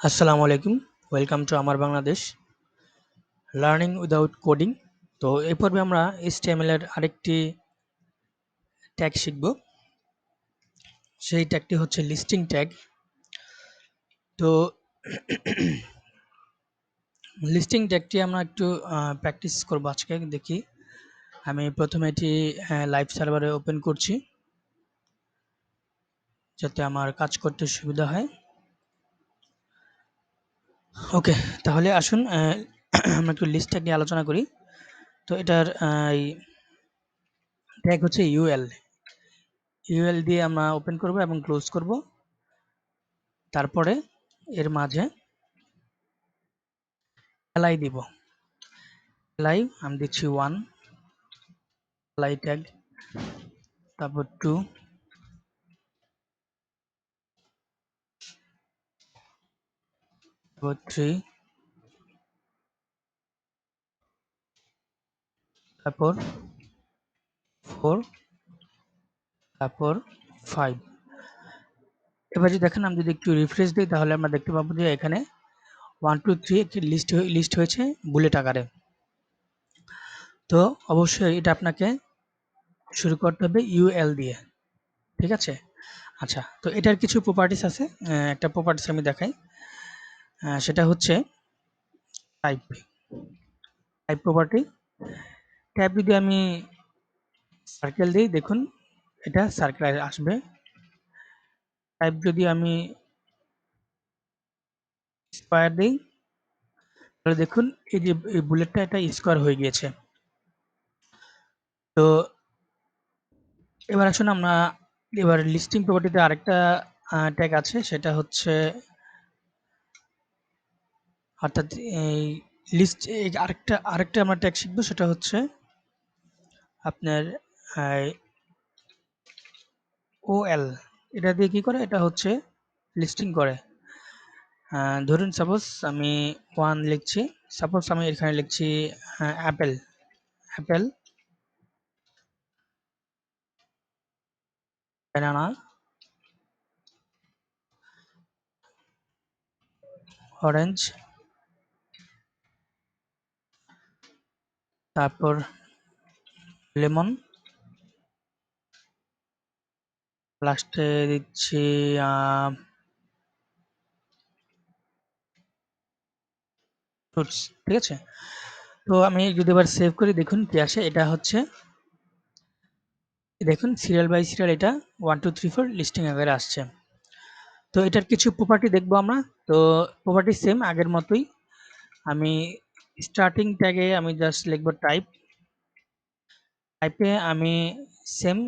আসসালামু আলাইকুম। Welcome to আমার বাংলাদেশ লার্নিং উইদাউট কোডিং। তো এই পর্বে আমরা HTML এর আরেকটি ট্যাগ শিখব। সেই ট্যাগটি হচ্ছে লিস্টিং ট্যাগ। তো লিস্টিং ট্যাগটি আমরা একটু প্র্যাকটিস করব আজকে। দেখি, আমি প্রথমে এটি লাইভ সার্ভারে ওপেন করছি যাতে আমার কাজ করতে সুবিধা হয়। ওকে, তাহলে আসুন আমরা একটু লিস্ট ট্যাগ নিয়ে আলোচনা করি। তো এটার ট্যাগ হচ্ছে ইউএল। ইউএল দিয়ে আমরা ওপেন করব এবং ক্লোজ করব। তারপরে এর মাঝে লি দিব। লি আমি দিচ্ছি 1, লি ট্যাগ, তারপর 2, তারপর 3, তারপর 4, তারপর 5। এবার যদি দেখেন, আমি যদি একটু রিফ্রেশ দিই তাহলে আমরা দেখতে পাবো যে এখানে 1 2 3 একটি লিস্ট হয়েছে বুলেট আকারে। তো অবশ্যই এটা আপনাকে শুরু করতে হবে ইউএল দিয়ে, ঠিক আছে? আচ্ছা, তো এটার কিছু প্রপার্টিস আছে। একটা প্রপার্টিস আমি দেখাই। সেটা হচ্ছে টাইপ। Type property. ট্যাব যদি আমি সার্কেল দিই, দেখুন এটা সার্কেল আসবে। টাইপ যদি আমি স্কয়ার দিই তাহলে দেখুন এই যে এই বুলেটটা এটা স্কয়ার হয়ে গিয়েছে। তো এবার আসুন আমরা এবার লিস্টিং প্রপার্টিতে আরেকটা ট্যাগ আছে, সেটা হচ্ছে অর্থাৎ এই লিস্ট আরেকটা আমরা ট্যাগ শিখবো, সেটা হচ্ছে আপনার ওএল। এটা দিয়ে কি করে? এটা হচ্ছে লিস্টিং করে। ধরুন সাপোজ আমি 1 লিখছি, সাপোজ আমি এখানে লিখছি অ্যাপেল। অ্যাপেল, ব্যানানা, অরেঞ্জ, তারপর লেমন, লাস্টে দিচ্ছি ফ্রুটস, ঠিক আছে? তো আমি যদি এবার সেভ করি, দেখুন কি আসে। এটা হচ্ছে দেখুন সিরিয়াল বাই সিরিয়াল এটা 1 2 3 4 লিস্টিং আকারে আসছে। তো এটার কিছু প্রপার্টি দেখবো আমরা। তো প্রপার্টি সেম আগের মতোই। আমি স্টার্টিং ট্যাগে আমি জাস্ট লিখবো টাইপ। টাইপে আমি সেম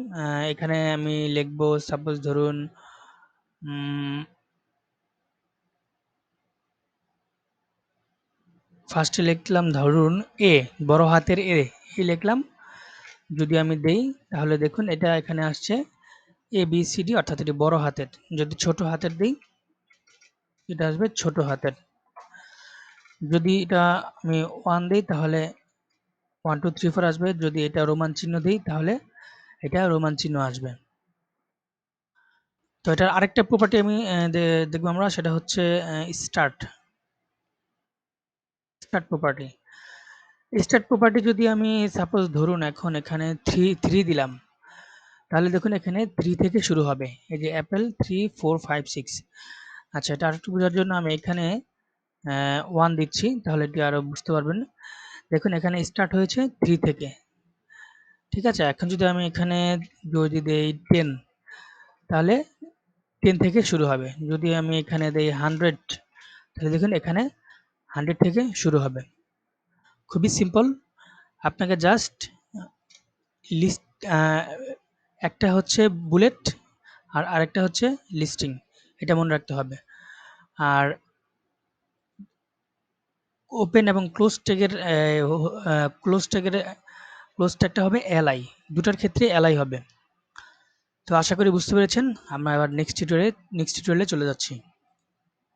এখানে আমি লিখবো সাপোজ ধরুন ফার্স্টে লিখলাম ধরুন এ, বড় হাতের এ লিখলাম। যদি আমি দেই তাহলে দেখুন এটা এখানে আসছে ABCD, অর্থাৎ এটি বড় হাতের। যদি ছোট হাতের দিই এটা আসবে ছোট হাতের। যদি এটা আমি 1 দিই তাহলে 1 2 3 4 আসবে। যদি এটা রোমান চিহ্ন দিই তাহলে এটা রোমান চিহ্ন আসবে। তো এটার আরেকটা প্রপার্টি আমি দেখবো আমরা, সেটা হচ্ছে start. Start property. Start property যদি আমি সাপোজ ধরুন এখন এখানে 3 দিলাম, তাহলে দেখুন এখানে 3 থেকে শুরু হবে। এই যে অ্যাপেল 3 4 5 6। আচ্ছা, এটা আরেকটু বোঝার জন্য আমি এখানে 1 দিচ্ছি, তাহলে এটি আরো বুঝতে পারবেন। দেখুন এখানে স্টার্ট হয়েছে 3 থেকে, ঠিক আছে? এখন যদি আমি এখানে যদি দেই 10, তাহলে 10 থেকে শুরু হবে। যদি আমি এখানে দেই 100, তাহলে দেখুন এখানে 100 থেকে শুরু হবে। খুবই সিম্পল। আপনাকে জাস্ট লিস্ট একটা হচ্ছে বুলেট আর আরেকটা হচ্ছে লিস্টিং, এটা মনে রাখতে হবে। আর ওপেন এবং ক্লোজ ট্যাগের ক্লোজ ট্যাগটা হবে এলআই। দুটার ক্ষেত্রে এলআই হবে। তো আশা করি বুঝতে পেরেছেন। আমরা এবার নেক্সট টিউটোরিয়ালে চলে যাচ্ছি।